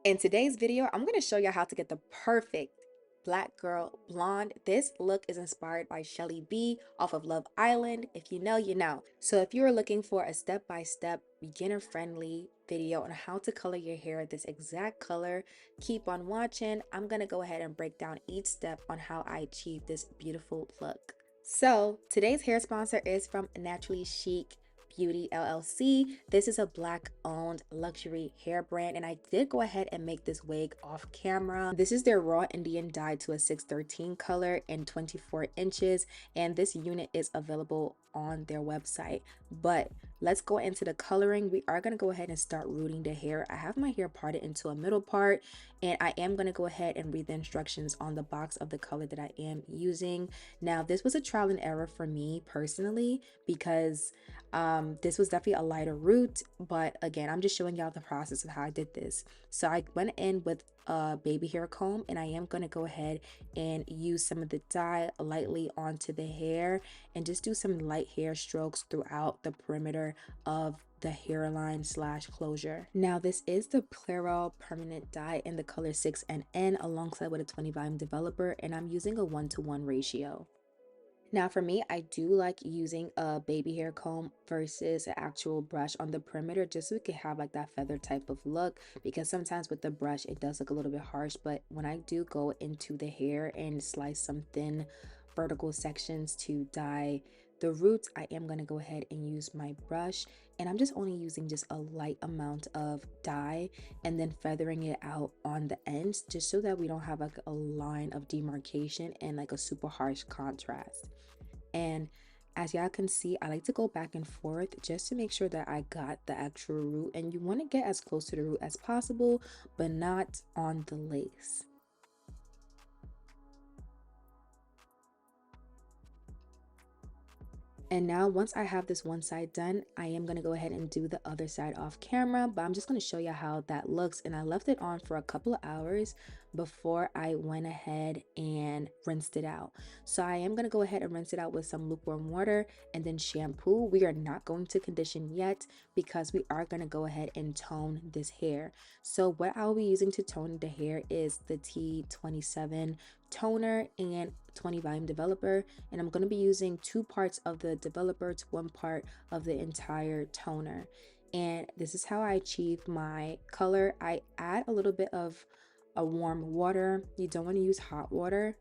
In today's video, I'm going to show you how to get the perfect black girl blonde. This look is inspired by Shelly B off of Love Island. If you know, you know. So if you are looking for a step-by-step beginner-friendly video on how to color your hair this exact color, keep on watching. I'm going to go ahead and break down each step on how I achieve this beautiful look. So today's hair sponsor is from Naturally Chic Beauty LLC. This is a black owned luxury hair brand, and I did go ahead and make this wig off camera. This is their raw Indian dye to a 613 color in 24 inches, and this unit is available on their website. But let's go into the coloring. We are going to go ahead and start rooting the hair. I have my hair parted into a middle part, and I am going to go ahead and read the instructions on the box of the color that I am using. Now, this was a trial and error for me personally because this was definitely a lighter root, but again, I'm just showing y'all the process of how I did this. So I went in with a baby hair comb, and I am going to go ahead and use some of the dye lightly onto the hair and just do some light hair strokes throughout the perimeter of the hairline slash closure. Now this is the Clairol permanent dye in the color 6NN alongside with a 20 volume developer, and I'm using a 1:1 ratio. Now for me, I do like using a baby hair comb versus an actual brush on the perimeter just so we can have like that feather type of look, because sometimes with the brush it does look a little bit harsh, but when I do go into the hair and slice some thin vertical sections to dye the roots, I am going to go ahead and use my brush, and I'm just only using just a light amount of dye and then feathering it out on the ends just so that we don't have like a line of demarcation and like a super harsh contrast. And as y'all can see, I like to go back and forth just to make sure that I got the actual root, and you want to get as close to the root as possible but not on the lace. And now once I have this one side done, I am going to go ahead and do the other side off camera, but I'm just going to show you how that looks. And I left it on for a couple of hours before I went ahead and rinsed it out. So I am going to go ahead and rinse it out with some lukewarm water and then shampoo. We are not going to condition yet because we are going to go ahead and tone this hair. So what I'll be using to tone the hair is the T27 toner and 20 volume developer, and I'm going to be using 2 parts of the developer to 1 part of the entire toner. And this is how I achieve my color. I add a little bit of a warm water. You don't want to use hot water,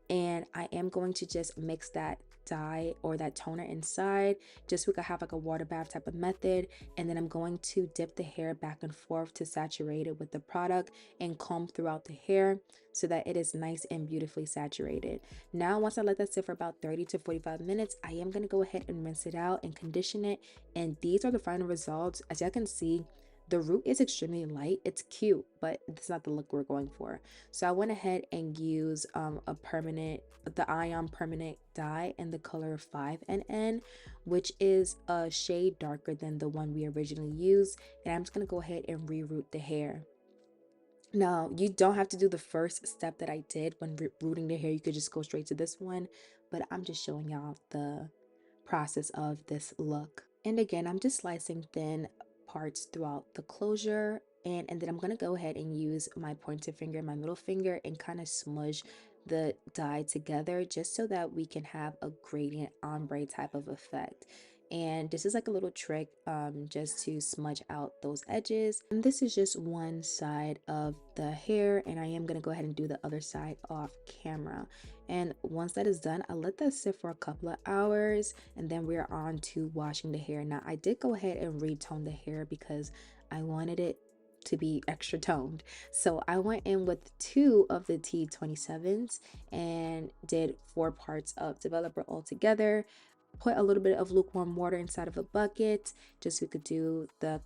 and I am going to just mix that dye or that toner inside just so we could have like a water bath type of method. And then I'm going to dip the hair back and forth to saturate it with the product and comb throughout the hair so that it is nice and beautifully saturated. Now once I let that sit for about 30 to 45 minutes, I am going to go ahead and rinse it out and condition it, and these are the final results. As y'all can see, the root is extremely light. It's cute, but it's not the look we're going for. So I went ahead and used the Ion permanent dye in the color 5NN, which is a shade darker than the one we originally used. And I'm just going to go ahead and reroot the hair. Now, you don't have to do the first step that I did when rooting the hair. You could just go straight to this one, but I'm just showing y'all the process of this look. And again, I'm just slicing thin parts throughout the closure, and then I'm going to go ahead and use my pointer finger and my middle finger and kind of smudge the dye together just so that we can have a gradient ombre type of effect. And this is like a little trick just to smudge out those edges. And this is just one side of the hair, and I am going to go ahead and do the other side off camera. And once that is done, I let that sit for a couple of hours, and then we're on to washing the hair. Now I did go ahead and retone the hair because I wanted it to be extra toned. So I went in with 2 of the T27s and did 4 parts of developer all together. Put a little bit of lukewarm water inside of a bucket just so we could do the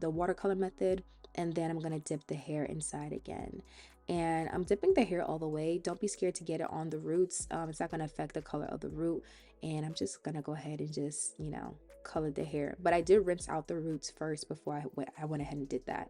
watercolor method, and then I'm going to dip the hair inside again. And I'm dipping the hair all the way. Don't be scared to get it on the roots. It's not going to affect the color of the root. And I'm just going to go ahead and just, color the hair. But I did rinse out the roots first before I went ahead and did that.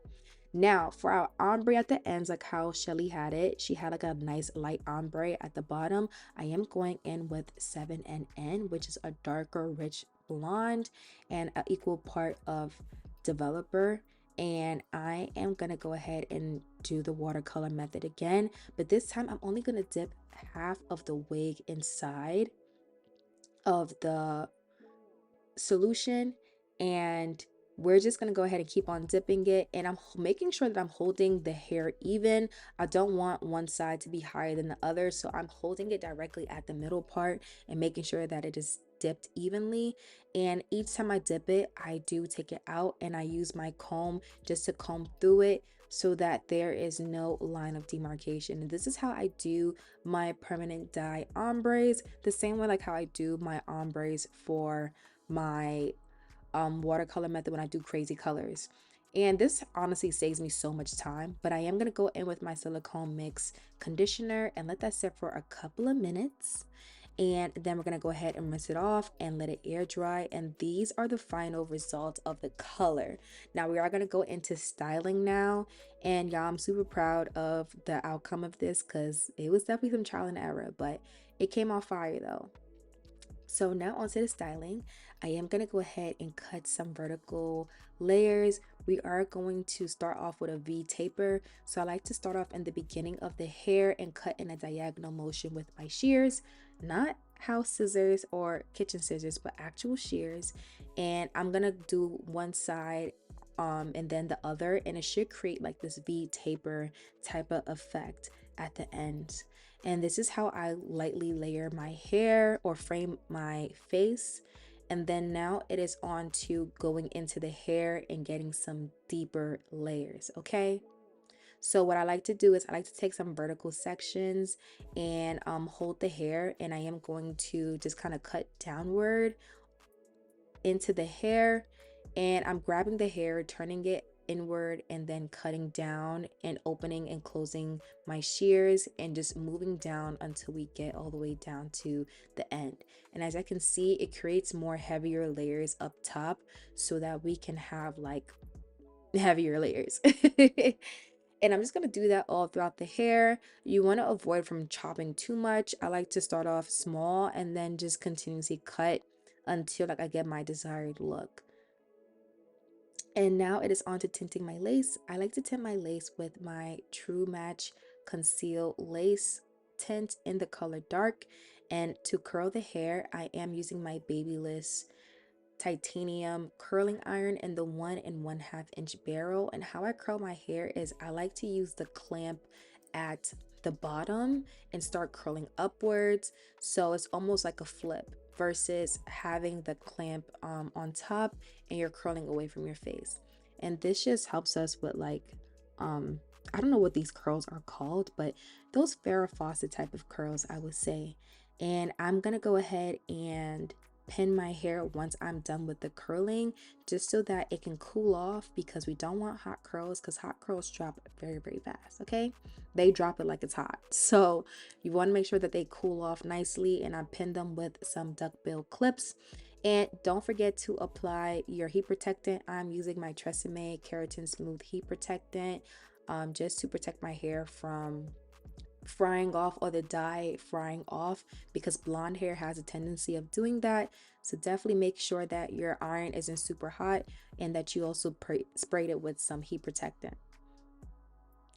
Now for our ombre at the ends, like how Shelly had it, she had like a nice light ombre at the bottom. I am going in with 7NN, which is a darker rich blonde, and an equal part of developer and I am gonna go ahead and do the watercolor method again, but this time I'm only gonna dip half of the wig inside of the solution, and we're just going to go ahead and keep on dipping it, and I'm making sure that I'm holding the hair even. I don't want one side to be higher than the other, so I'm holding it directly at the middle part and making sure that it is dipped evenly. And each time I dip it, I do take it out and I use my comb just to comb through it so that there is no line of demarcation. And this is how I do my permanent dye ombres, the same way like how I do my ombres for my watercolor method when I do crazy colors. And this honestly saves me so much time, but I am going to go in with my silicone mix conditioner and let that sit for a couple of minutes. And then we're going to go ahead and rinse it off and let it air dry. And these are the final results of the color. Now we are going to go into styling now. And y'all, I'm super proud of the outcome of this because it was definitely some trial and error, but it came out fire though. So now onto the styling. I am going to go ahead and cut some vertical layers. We are going to start off with a V taper. So I like to start off in the beginning of the hair and cut in a diagonal motion with my shears, not house scissors or kitchen scissors, but actual shears. And I'm going to do one side and then the other, and it should create like this V taper type of effect at the end. And this is how I lightly layer my hair or frame my face. And then now it is on to going into the hair and getting some deeper layers, okay? So what I like to do is I like to take some vertical sections and hold the hair, and I am going to just kind of cut downward into the hair, and I'm grabbing the hair, turning it inward, and then cutting down and opening and closing my shears and just moving down until we get all the way down to the end. And as I can see, it creates more heavier layers up top so that we can have like heavier layers. And I'm just going to do that all throughout the hair. You want to avoid from chopping too much. I like to start off small and then just continuously cut until like I get my desired look. And now it is on to tinting my lace. I like to tint my lace with my True Match Conceal Lace tint in the color dark. And to curl the hair, I am using my Babyliss titanium curling iron in the 1.5 inch barrel. And how I curl my hair is I like to use the clamp at the bottom and start curling upwards, so it's almost like a flip versus having the clamp on top and you're curling away from your face. And this just helps us with like I don't know what these curls are called, but those Farrah Fawcett type of curls, I would say. And I'm gonna go ahead and pin my hair once I'm done with the curling, just so that it can cool off, because we don't want hot curls, because hot curls drop very, very fast. Okay, they drop it like it's hot, so you want to make sure that they cool off nicely. And I pin them with some duckbill clips. And don't forget to apply your heat protectant. I'm using my Tresemme Keratin Smooth Heat Protectant just to protect my hair from frying off or the dye frying off, because blonde hair has a tendency of doing that. So definitely make sure that your iron isn't super hot and that you also sprayed it with some heat protectant.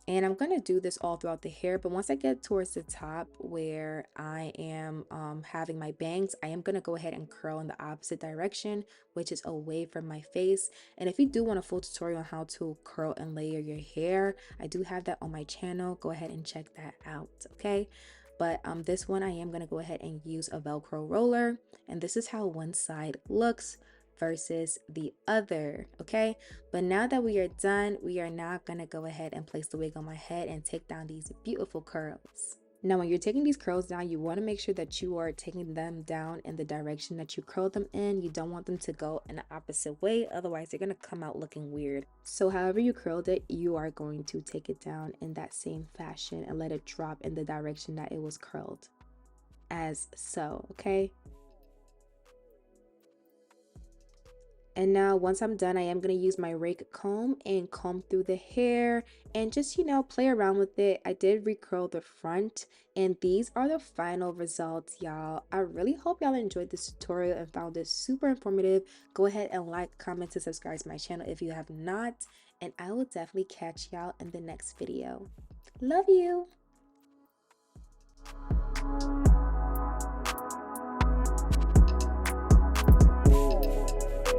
And I'm going to do this all throughout the hair, but once I get towards the top where I am having my bangs, I am going to go ahead and curl in the opposite direction, which is away from my face. And if you do want a full tutorial on how to curl and layer your hair, I do have that on my channel. Go ahead and check that out, okay? But this one I am going to go ahead and use a Velcro roller, and this is how one side looks versus the other, okay? But now that we are done, we are now gonna go ahead and place the wig on my head and take down these beautiful curls. Now, when you're taking these curls down, you want to make sure that you are taking them down in the direction that you curled them in. You don't want them to go in the opposite way, otherwise they're going to come out looking weird. So however you curled it, you are going to take it down in that same fashion and let it drop in the direction that it was curled, as so, okay? And now once I'm done, I am going to use my rake comb and comb through the hair and just, play around with it. I did recurl the front, and these are the final results, y'all. I really hope y'all enjoyed this tutorial and found it super informative. Go ahead and like, comment, and subscribe to my channel if you have not. and I will definitely catch y'all in the next video. Love you.